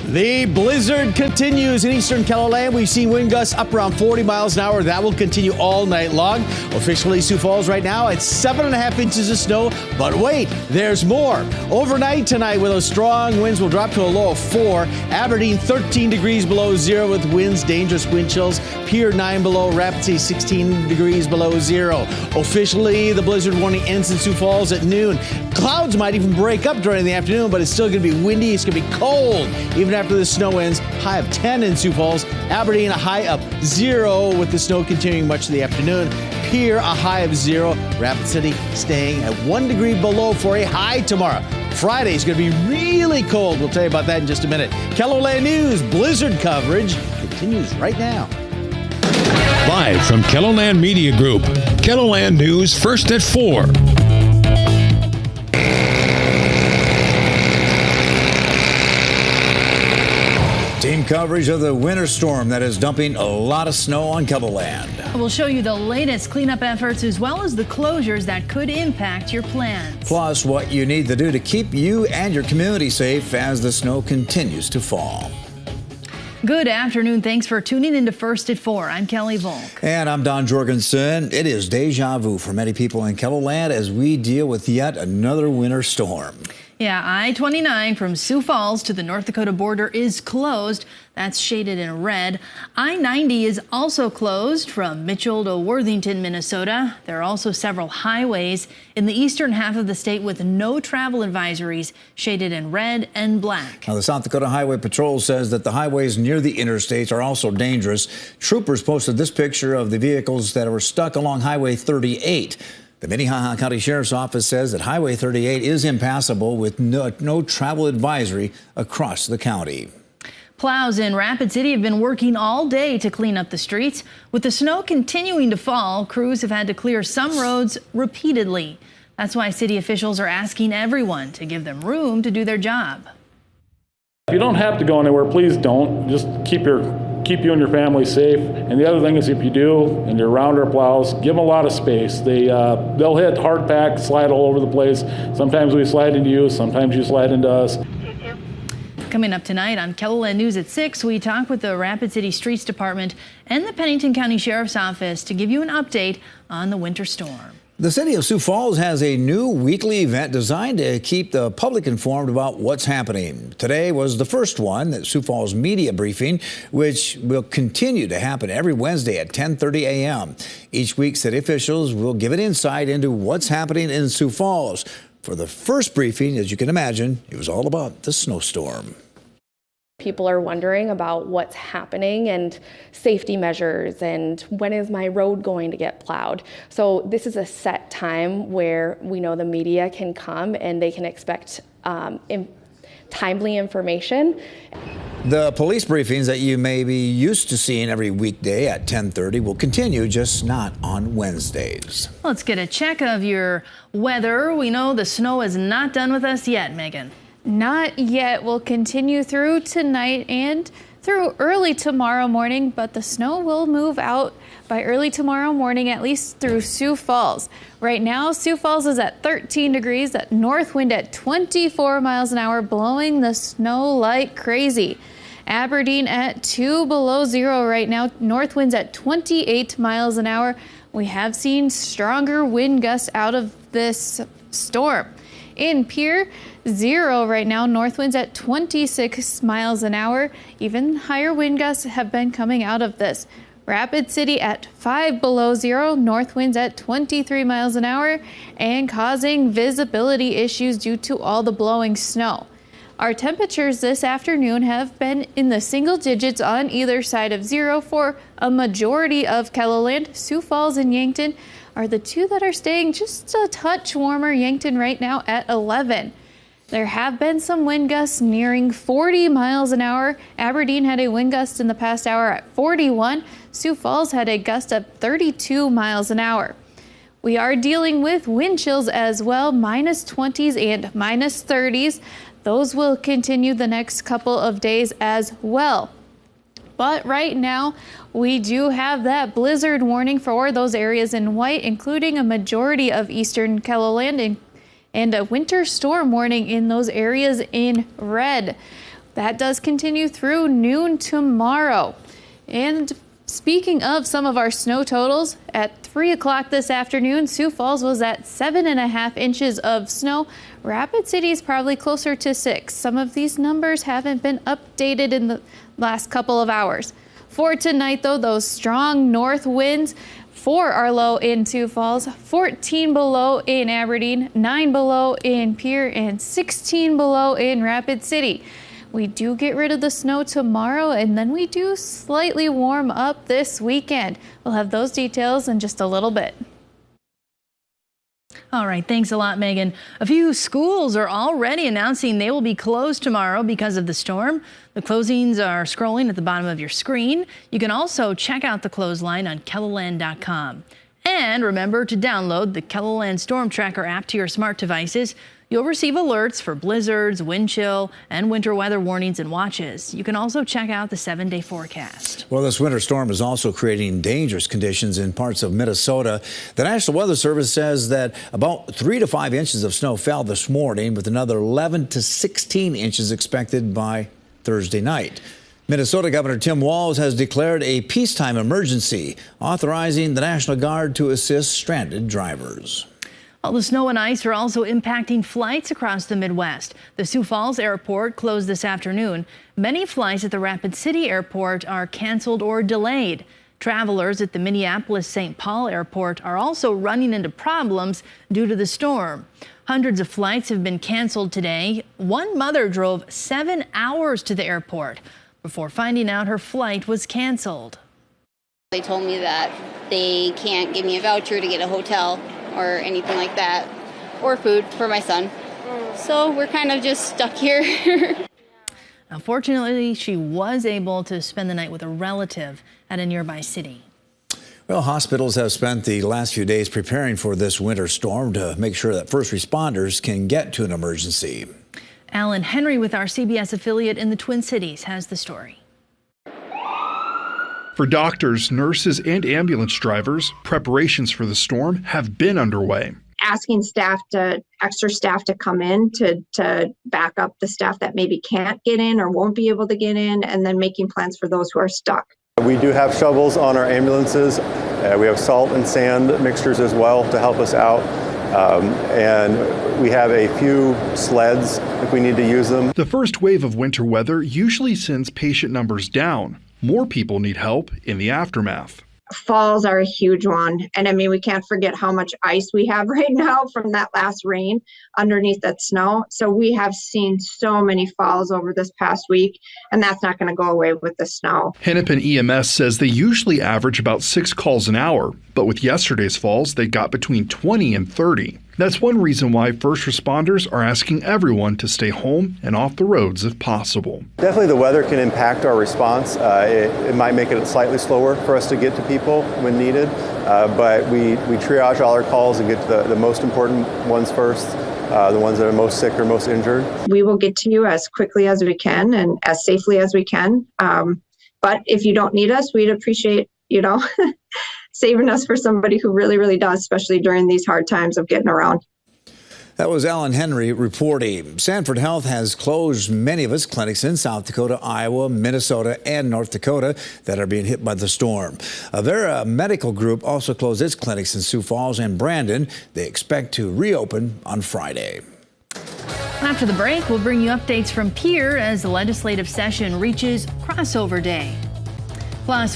The blizzard continues in eastern Keloland. We've seen wind gusts up around 40 miles an hour. That will continue all night long. Officially, Sioux Falls right now at 7.5 inches of snow. But wait, there's more. Overnight tonight, with those strong winds, will drop to a low of 4. Aberdeen 13 degrees below zero with winds, dangerous wind chills. Pier 9 below, Rapid City 16 degrees below zero. Officially, the blizzard warning ends in Sioux Falls at noon. Clouds might even break up during the afternoon, but it's still going to be windy. It's going to be cold even after the snow ends. High of 10 in Sioux Falls. Aberdeen, a high of 0 with the snow continuing much of the afternoon. Pier, a high of 0. Rapid City staying at 1 degree below for a high tomorrow. Friday is going to be really cold. We'll tell you about that in just a minute. Keloland News blizzard coverage continues right now. Live from Keloland Media Group, Keloland News first at 4. Team coverage of the winter storm that is dumping a lot of snow on Keloland. We'll show you the latest cleanup efforts as well as the closures that could impact your plans. Plus, what you need to do to keep you and your community safe as the snow continues to fall. Good afternoon. Thanks for tuning into First at 4. I'm Kelly Volk. And I'm Don Jorgensen. It is deja vu for many people in Keloland as we deal with yet another winter storm. Yeah, I-29 from Sioux Falls to the North Dakota border is closed. That's shaded in red. I-90 is also closed from Mitchell to Worthington, Minnesota. There are also several highways in the eastern half of the state with no travel advisories, shaded in red and black. Now, the South Dakota Highway Patrol says that the highways near the interstates are also dangerous. Troopers posted this picture of the vehicles that were stuck along Highway 38. The Minnehaha County Sheriff's Office says that Highway 38 is impassable with no travel advisory across the county. Plows in Rapid City have been working all day to clean up the streets. With the snow continuing to fall, crews have had to clear some roads repeatedly. That's why city officials are asking everyone to give them room to do their job. If you don't have to go anywhere, please don't. Just keep you and your family safe. And the other thing is, if you do and you're around our plows, give them a lot of space. They'll hit hard pack, slide all over the place. Sometimes we slide into you, sometimes you slide into us. Coming up tonight on Keloland News at 6, we talk with the Rapid City Streets Department and the Pennington County Sheriff's Office to give you an update on the winter storm. The city of Sioux Falls has a new weekly event designed to keep the public informed about what's happening. Today was the first one, the Sioux Falls Media Briefing, which will continue to happen every Wednesday at 10:30 a.m. Each week, city officials will give an insight into what's happening in Sioux Falls. For the first briefing, as you can imagine, it was all about the snowstorm. People are wondering about what's happening and safety measures and when is my road going to get plowed. So this is a set time where we know the media can come and they can expect timely information. The police briefings that you may be used to seeing every weekday at 10:30 will continue, just not on Wednesdays. Let's get a check of your weather. We know the snow is not done with us yet, Megan. Not yet. We'll continue through tonight and through early tomorrow morning, but the snow will move out by early tomorrow morning, at least through Sioux Falls. Right now, Sioux Falls is at 13 degrees, that north wind at 24 miles an hour, blowing the snow like crazy. Aberdeen at 2 below zero right now, north winds at 28 miles an hour. We have seen stronger wind gusts out of this storm. In Pier, 0 right now, north winds at 26 miles an hour. Even higher wind gusts have been coming out of this. Rapid City at 5 below zero, north winds at 23 miles an hour and causing visibility issues due to all the blowing snow. Our temperatures this afternoon have been in the single digits on either side of zero for a majority of Keloland. Sioux Falls and Yankton are the two that are staying just a touch warmer. Yankton right now at 11. There have been some wind gusts nearing 40 miles an hour. Aberdeen had a wind gust in the past hour at 41. Sioux Falls had a gust of 32 miles an hour. We are dealing with wind chills as well, minus 20s and minus 30s. Those will continue the next couple of days as well. But right now, we do have that blizzard warning for those areas in white, including a majority of eastern Keloland and a winter storm warning in those areas in red. That does continue through noon tomorrow. And speaking of some of our snow totals, at 3 o'clock this afternoon, Sioux Falls was at 7.5 inches of snow. Rapid City is probably closer to 6. Some of these numbers haven't been updated in the last couple of hours. For tonight, though, those strong north winds, 4 are low in Sioux Falls, 14 below in Aberdeen, 9 below in Pierre, and 16 below in Rapid City. We do get rid of the snow tomorrow, and then we do slightly warm up this weekend. We'll have those details in just a little bit. All right, thanks a lot, Megan. A few schools are already announcing they will be closed tomorrow because of the storm. The closings are scrolling at the bottom of your screen. You can also check out the clothesline on KELOLAND.com. And remember to download the KELOLAND Storm Tracker app to your smart devices. You'll receive alerts for blizzards, wind chill, and winter weather warnings and watches. You can also check out the 7-day forecast. Well, this winter storm is also creating dangerous conditions in parts of Minnesota. The National Weather Service says that about 3 to 5 inches of snow fell this morning, with another 11 to 16 inches expected by Thursday night. Minnesota Governor Tim Walz has declared a peacetime emergency, authorizing the National Guard to assist stranded drivers. Well, the snow and ice are also impacting flights across the Midwest. The Sioux Falls Airport closed this afternoon. Many flights at the Rapid City Airport are canceled or delayed. Travelers at the Minneapolis-St. Paul Airport are also running into problems due to the storm. Hundreds of flights have been canceled today. One mother drove 7 hours to the airport before finding out her flight was canceled. They told me that they can't give me a voucher to get a hotel or anything like that, or food for my son. So we're kind of just stuck here. Unfortunately, she was able to spend the night with a relative at a nearby city. Well, hospitals have spent the last few days preparing for this winter storm to make sure that first responders can get to an emergency. Alan Henry with our CBS affiliate in the Twin Cities has the story. For doctors, nurses, and ambulance drivers, preparations for the storm have been underway. Asking extra staff to come in to back up the staff that maybe can't get in or won't be able to get in, and then making plans for those who are stuck. We do have shovels on our ambulances. We have salt and sand mixtures as well to help us out. And we have a few sleds if we need to use them. The first wave of winter weather usually sends patient numbers down. More people need help in the aftermath. Falls are a huge one. And I mean, we can't forget how much ice we have right now from that last rain underneath that snow. So we have seen so many falls over this past week, and that's not going to go away with the snow. Hennepin EMS says they usually average about 6 calls an hour, but with yesterday's falls, they got between 20 and 30. That's one reason why first responders are asking everyone to stay home and off the roads if possible. Definitely the weather can impact our response. It might make it slightly slower for us to get to people when needed, but we triage all our calls and get to the most important ones first, the ones that are most sick or most injured. We will get to you as quickly as we can and as safely as we can. But if you don't need us, we'd appreciate, saving us for somebody who really, really does, especially during these hard times of getting around. That was Alan Henry reporting. Sanford Health has closed many of its clinics in South Dakota, Iowa, Minnesota, and North Dakota that are being hit by the storm. Their medical group also closed its clinics in Sioux Falls and Brandon. They expect to reopen on Friday. After the break, we'll bring you updates from Pierre as the legislative session reaches crossover day. Plus,